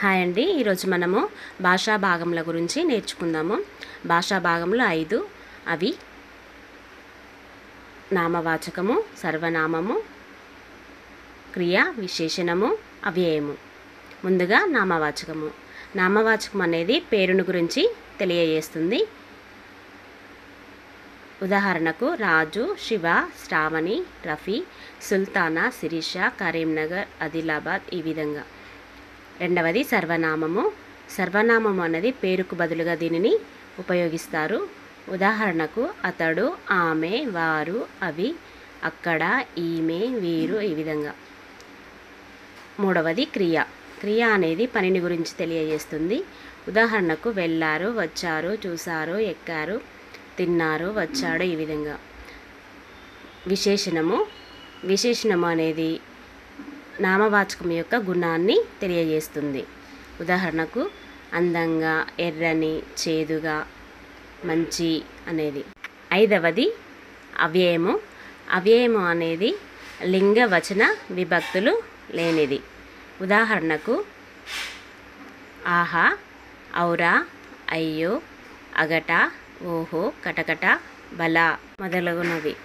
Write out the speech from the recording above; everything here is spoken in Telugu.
హాయ్ అండి, ఈరోజు మనము భాషా భాగముల గురించి నేర్చుకుందాము. భాషా భాగములు 5. అవి నామవాచకము, సర్వనామము, క్రియ, విశేషణము, అవ్యయము. ముందుగా నామవాచకము. నామవాచకం అనేది పేరును గురించి తెలియజేస్తుంది. ఉదాహరణకు రాజు, శివ, శ్రావణి, రఫీ, సుల్తానా, శిరీష, కరీంనగర్, ఆదిలాబాద్, ఈ విధంగా. రెండవది సర్వనామము. సర్వనామము అనేది పేరుకు బదులుగా దీనిని ఉపయోగిస్తారు. ఉదాహరణకు అతడు, ఆమె, వారు, అవి, అక్కడ, ఈమె, వీరు, ఈ విధంగా. మూడవది క్రియ. క్రియ అనేది పనిని గురించి తెలియజేస్తుంది. ఉదాహరణకు వెళ్ళారు, వచ్చారు, చూశారు, ఎక్కారు, తిన్నారు, వచ్చాడు, ఈ విధంగా. విశేషణము. విశేషణము అనేది నామవాచకం యొక్క గుణాన్ని తెలియజేస్తుంది. ఉదాహరణకు అందంగా, ఎర్రని, చేదుగా, మంచి అనేది. ఐదవది అవ్యయము. అవ్యయము అనేది లింగ వచన విభక్తులు లేనిది. ఉదాహరణకు ఆహా, ఔరా, అయ్యో, అగట, ఓహో, కటకట, బల మొదలగునవి.